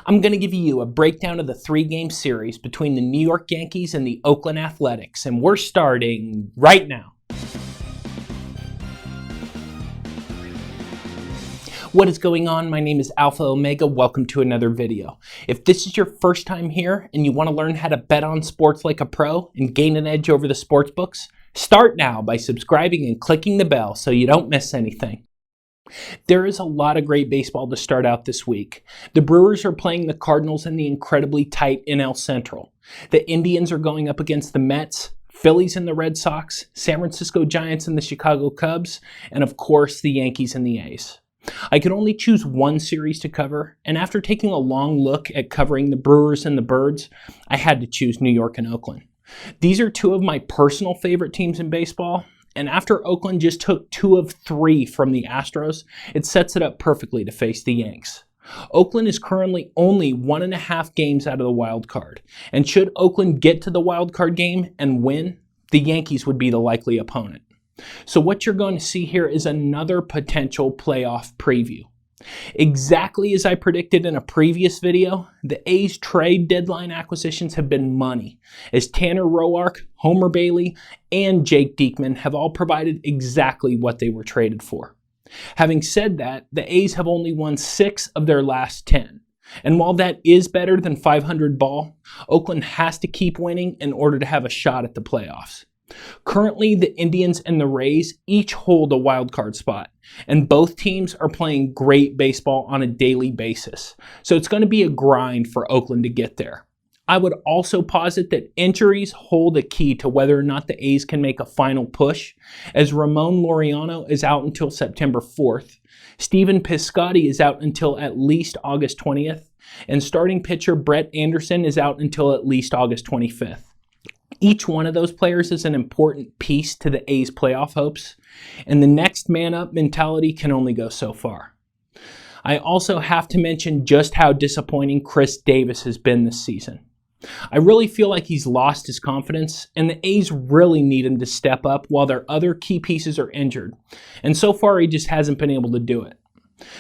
I'm going to give you a breakdown of the three-game series between the New York Yankees and the Oakland Athletics, and we're starting right now. What is going on? My name is Alpha Omega. Welcome to another video. If this is your first time here and you want to learn how to bet on sports like a pro and gain an edge over the sports books, start now by subscribing and clicking the bell so you don't miss anything. There is a lot of great baseball to start out this week. The Brewers are playing the Cardinals in the incredibly tight NL Central. The Indians are going up against the Mets, Phillies and the Red Sox, San Francisco Giants and the Chicago Cubs, and of course the Yankees and the A's. I could only choose one series to cover, and after taking a long look at covering the Brewers and the Birds, I had to choose New York and Oakland. These are two of my personal favorite teams in baseball, and after Oakland just took 2 of 3 from the Astros, it sets it up perfectly to face the Yanks. Oakland is currently only 1.5 games out of the wild card, and should Oakland get to the wild card game and win, the Yankees would be the likely opponent. So what you're going to see here is another potential playoff preview. Exactly as I predicted in a previous video, the A's trade deadline acquisitions have been money, as Tanner Roark, Homer Bailey, and Jake Diekman have all provided exactly what they were traded for. Having said that, the A's have only won 6 of their last 10. And while that is better than 500 ball, Oakland has to keep winning in order to have a shot at the playoffs. Currently, the Indians and the Rays each hold a wild card spot, and both teams are playing great baseball on a daily basis, so it's going to be a grind for Oakland to get there. I would also posit that injuries hold a key to whether or not the A's can make a final push, as Ramon Laureano is out until September 4th, Stephen Piscotty is out until at least August 20th, and starting pitcher Brett Anderson is out until at least August 25th. Each one of those players is an important piece to the A's playoff hopes, and the next man up mentality can only go so far. I also have to mention just how disappointing Chris Davis has been this season. I really feel like he's lost his confidence, and the A's really need him to step up while their other key pieces are injured, and so far he just hasn't been able to do it.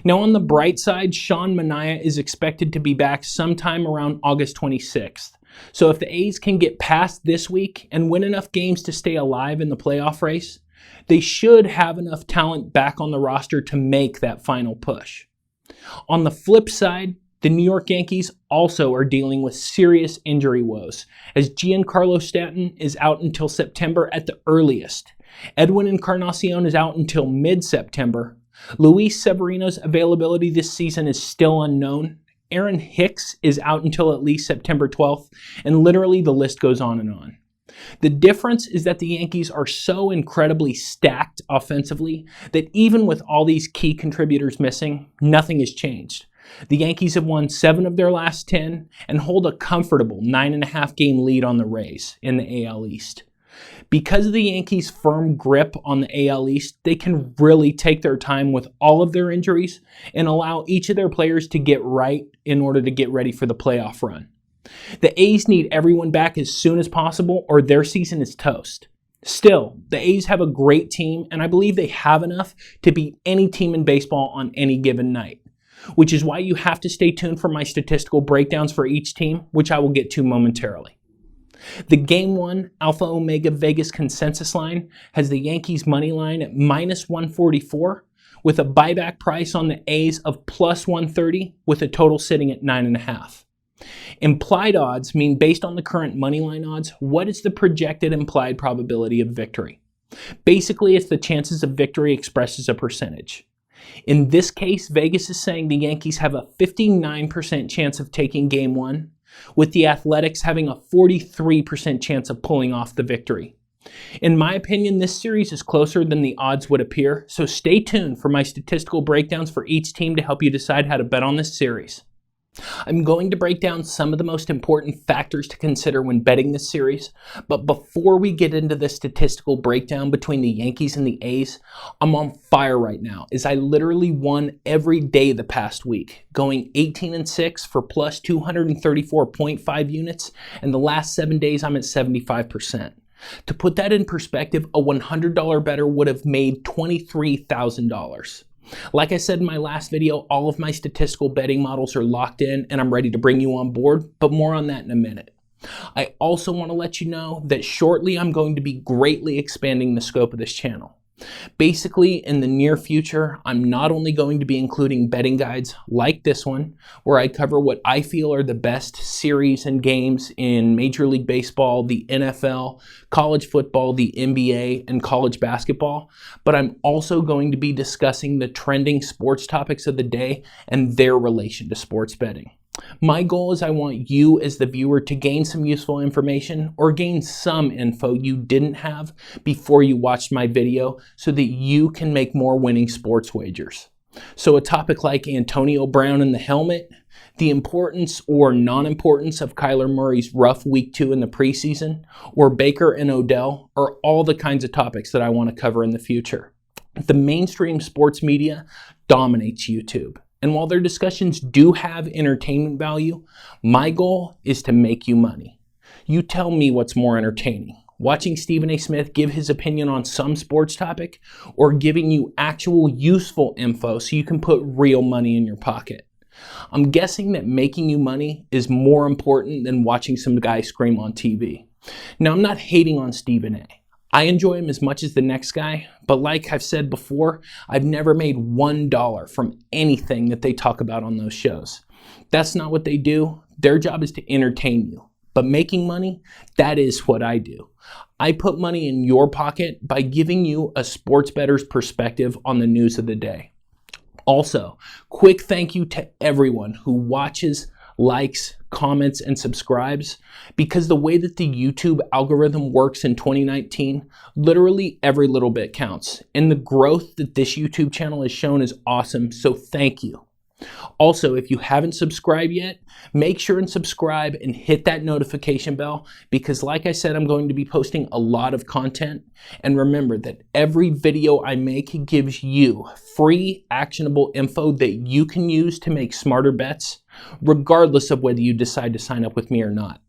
Now on the bright side, Sean Manaea is expected to be back sometime around August 26th. So if the A's can get past this week and win enough games to stay alive in the playoff race, they should have enough talent back on the roster to make that final push. On the flip side, the New York Yankees also are dealing with serious injury woes, as Giancarlo Stanton is out until September at the earliest. Edwin Encarnacion is out until mid-September. Luis Severino's availability this season is still unknown. Aaron Hicks is out until at least September 12th, and literally the list goes on and on. The difference is that the Yankees are so incredibly stacked offensively that even with all these key contributors missing, nothing has changed. The Yankees have won 7 of their last 10 and hold a comfortable 9.5 game lead on the Rays in the AL East. Because of the Yankees' firm grip on the AL East, they can really take their time with all of their injuries and allow each of their players to get right in order to get ready for the playoff run. The A's need everyone back as soon as possible or their season is toast. Still, the A's have a great team, and I believe they have enough to beat any team in baseball on any given night, which is why you have to stay tuned for my statistical breakdowns for each team, which I will get to momentarily. The Game 1 Alpha Omega Vegas consensus line has the Yankees money line at -144 with a buyback price on the A's of +130 with a total sitting at 9.5. Implied odds mean based on the current money line odds, what is the projected implied probability of victory? Basically, it's the chances of victory expressed as a percentage. In this case, Vegas is saying the Yankees have a 59% chance of taking Game 1, with the Athletics having a 43% chance of pulling off the victory. In my opinion, this series is closer than the odds would appear, so stay tuned for my statistical breakdowns for each team to help you decide how to bet on this series. I'm going to break down some of the most important factors to consider when betting this series, but before we get into the statistical breakdown between the Yankees and the A's, I'm on fire right now as I literally won every day the past week, going 18-6 for plus 234.5 units, and the last 7 days I'm at 75%. To put that in perspective, a $100 bettor would have made $23,000. Like I said in my last video, all of my statistical betting models are locked in and I'm ready to bring you on board, but more on that in a minute. I also want to let you know that shortly I'm going to be greatly expanding the scope of this channel. Basically, in the near future, I'm not only going to be including betting guides like this one, where I cover what I feel are the best series and games in Major League Baseball, the NFL, college football, the NBA, and college basketball, but I'm also going to be discussing the trending sports topics of the day and their relation to sports betting. My goal is I want you as the viewer to gain some useful information or gain some info you didn't have before you watched my video so that you can make more winning sports wagers. So a topic like Antonio Brown and the helmet, the importance or non-importance of Kyler Murray's rough week 2 in the preseason, or Baker and Odell are all the kinds of topics that I want to cover in the future. The mainstream sports media dominates YouTube. And while their discussions do have entertainment value, my goal is to make you money. You tell me what's more entertaining, watching Stephen A. Smith give his opinion on some sports topic or giving you actual useful info so you can put real money in your pocket. I'm guessing that making you money is more important than watching some guy scream on TV. Now, I'm not hating on Stephen A. I enjoy him as much as the next guy, but like I've said before, I've never made $1 from anything that they talk about on those shows. That's not what they do. Their job is to entertain you. But making money, that is what I do. I put money in your pocket by giving you a sports bettor's perspective on the news of the day. Also, quick thank you to everyone who watches, likes, comments, and subscribes, because the way that the YouTube algorithm works in 2019, literally every little bit counts. And the growth that this YouTube channel has shown is awesome, so thank you. Also, if you haven't subscribed yet, make sure and subscribe and hit that notification bell because like I said, I'm going to be posting a lot of content. And remember that every video I make gives you free actionable info that you can use to make smarter bets, regardless of whether you decide to sign up with me or not.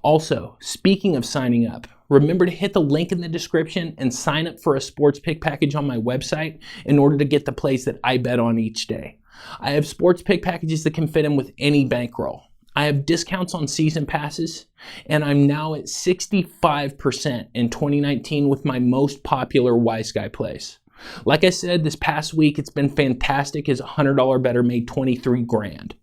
Also, speaking of signing up, remember to hit the link in the description and sign up for a sports pick package on my website in order to get the plays that I bet on each day. I have sports pick packages that can fit in with any bankroll. I have discounts on season passes, and I'm now at 65% in 2019 with my most popular Wise Guy plays. Like I said, this past week it's been fantastic as a $100 bettor made 23 grand.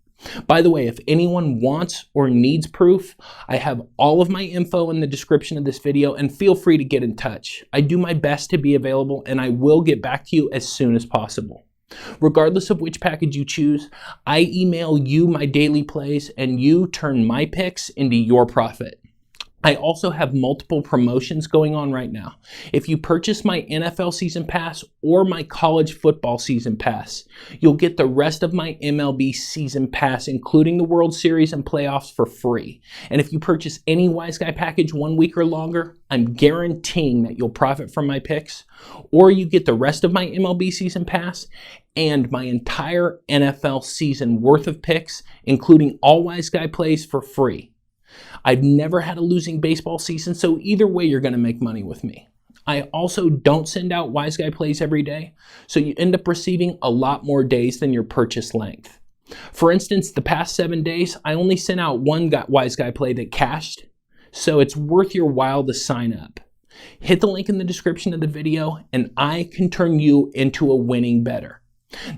By the way, if anyone wants or needs proof, I have all of my info in the description of this video and feel free to get in touch. I do my best to be available and I will get back to you as soon as possible. Regardless of which package you choose, I email you my daily plays and you turn my picks into your profit. I also have multiple promotions going on right now. If you purchase my NFL season pass or my college football season pass, you'll get the rest of my MLB season pass, including the World Series and playoffs, for free. And if you purchase any Wise Guy package 1 week or longer, I'm guaranteeing that you'll profit from my picks, or you get the rest of my MLB season pass and my entire NFL season worth of picks, including all Wise Guy plays, for free. I've never had a losing baseball season, so either way you're going to make money with me. I also don't send out Wise Guy plays every day, so you end up receiving a lot more days than your purchase length. For instance, the past 7 days, I only sent out one Wise Guy play that cashed, so it's worth your while to sign up. Hit the link in the description of the video, and I can turn you into a winning bettor.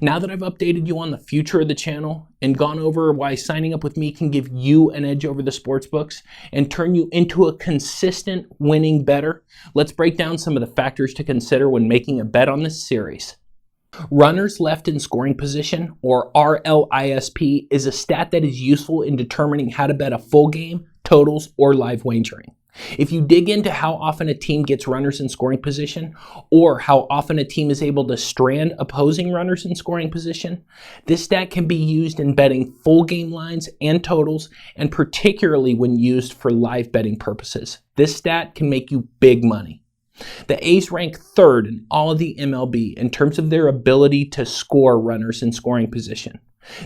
Now that I've updated you on the future of the channel and gone over why signing up with me can give you an edge over the sportsbooks and turn you into a consistent winning bettor, let's break down some of the factors to consider when making a bet on this series. Runners left in scoring position, or RLISP, is a stat that is useful in determining how to bet a full game, totals, or live wagering. If you dig into how often a team gets runners in scoring position, or how often a team is able to strand opposing runners in scoring position, this stat can be used in betting full game lines and totals, and particularly when used for live betting purposes. This stat can make you big money. The A's rank third in all of the MLB in terms of their ability to score runners in scoring position.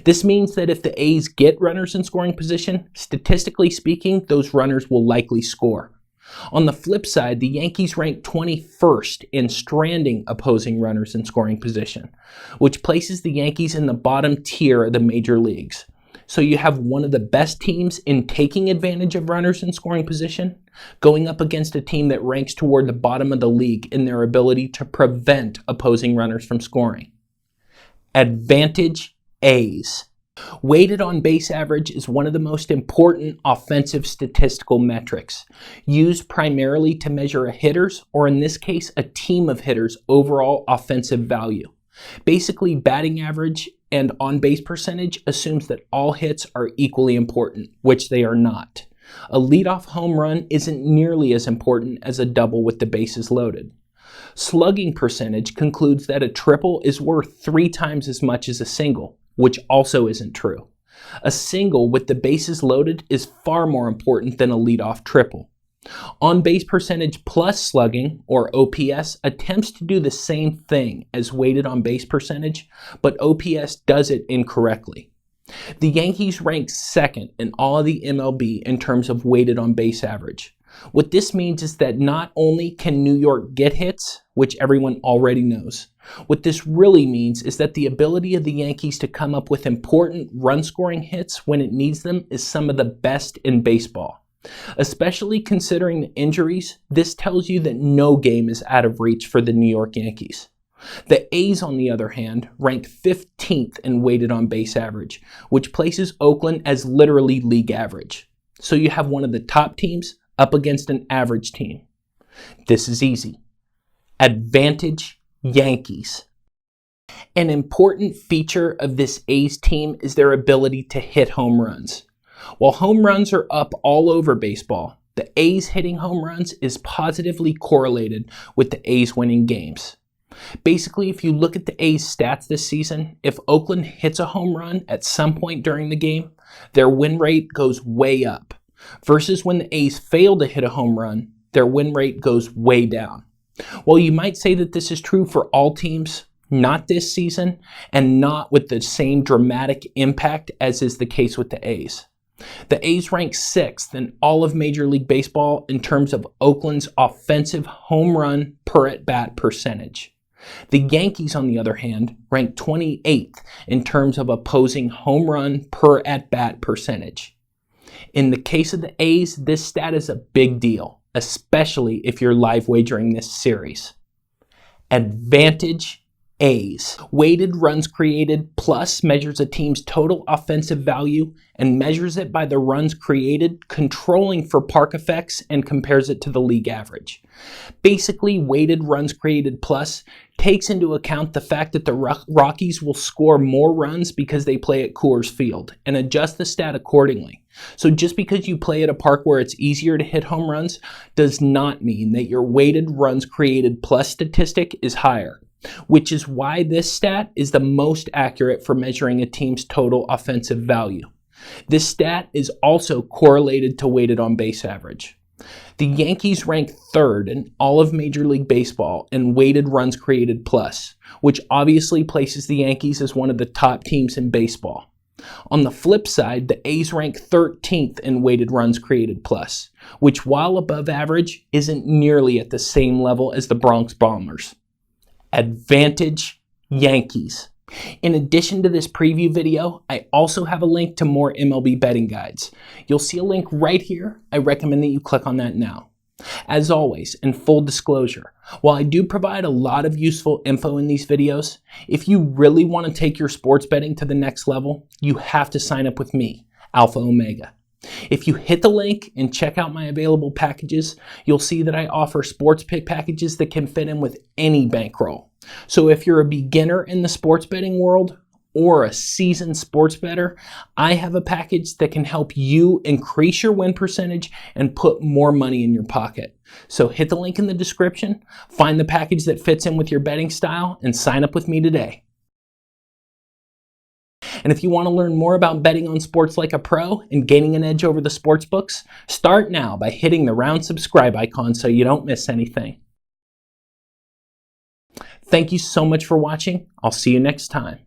This means that if the A's get runners in scoring position, statistically speaking, those runners will likely score. On the flip side, the Yankees rank 21st in stranding opposing runners in scoring position, which places the Yankees in the bottom tier of the major leagues. So you have one of the best teams in taking advantage of runners in scoring position, going up against a team that ranks toward the bottom of the league in their ability to prevent opposing runners from scoring. Advantage A's. Weighted on base average is one of the most important offensive statistical metrics, used primarily to measure a hitter's, or in this case, a team of hitters' overall offensive value. Basically, batting average and on-base percentage assumes that all hits are equally important, which they are not. A leadoff home run isn't nearly as important as a double with the bases loaded. Slugging percentage concludes that a triple is worth 3 times as much as a single, which also isn't true. A single with the bases loaded is far more important than a leadoff triple. On-base percentage plus slugging, or OPS, attempts to do the same thing as weighted on base percentage, but OPS does it incorrectly. The Yankees rank second in all of the MLB in terms of weighted on base average. What this means is that not only can New York get hits, which everyone already knows, what this really means is that the ability of the Yankees to come up with important run-scoring hits when it needs them is some of the best in baseball. Especially considering the injuries, this tells you that no game is out of reach for the New York Yankees. The A's, on the other hand, rank 15th in weighted on base average, which places Oakland as literally league average. So you have one of the top teams up against an average team. This is easy. Advantage Yankees. An important feature of this A's team is their ability to hit home runs. While home runs are up all over baseball, the A's hitting home runs is positively correlated with the A's winning games. Basically, if you look at the A's stats this season, if Oakland hits a home run at some point during the game, their win rate goes way up. Versus when the A's fail to hit a home run, their win rate goes way down. While you might say that this is true for all teams, not this season, and not with the same dramatic impact as is the case with the A's. The A's rank 6th in all of Major League Baseball in terms of Oakland's offensive home run per at-bat percentage. The Yankees, on the other hand, rank 28th in terms of opposing home run per at-bat percentage. In the case of the A's, this stat is a big deal, especially if you're live wagering this series. Advantage A's. Weighted runs created plus measures a team's total offensive value and measures it by the runs created, controlling for park effects, and compares it to the league average. Basically, weighted runs created plus takes into account the fact that the Rockies will score more runs because they play at Coors Field and adjust the stat accordingly. So just because you play at a park where it's easier to hit home runs does not mean that your weighted runs created plus statistic is higher, which is why this stat is the most accurate for measuring a team's total offensive value. This stat is also correlated to weighted on base average. The Yankees rank 3rd in all of Major League Baseball in weighted runs created plus, which obviously places the Yankees as one of the top teams in baseball. On the flip side, the A's rank 13th in weighted runs created plus, which while above average, isn't nearly at the same level as the Bronx Bombers. Advantage Yankees. In addition to this preview video, I also have a link to more MLB betting guides. You'll see a link right here. I recommend that you click on that now. As always, in full disclosure, while I do provide a lot of useful info in these videos, if you really want to take your sports betting to the next level, you have to sign up with me, Alpha Omega. If you hit the link and check out my available packages, you'll see that I offer sports pick packages that can fit in with any bankroll. So if you're a beginner in the sports betting world or a seasoned sports bettor, I have a package that can help you increase your win percentage and put more money in your pocket. So hit the link in the description, find the package that fits in with your betting style, and sign up with me today. And if you want to learn more about betting on sports like a pro and gaining an edge over the sports books, start now by hitting the round subscribe icon so you don't miss anything. Thank you so much for watching. I'll see you next time.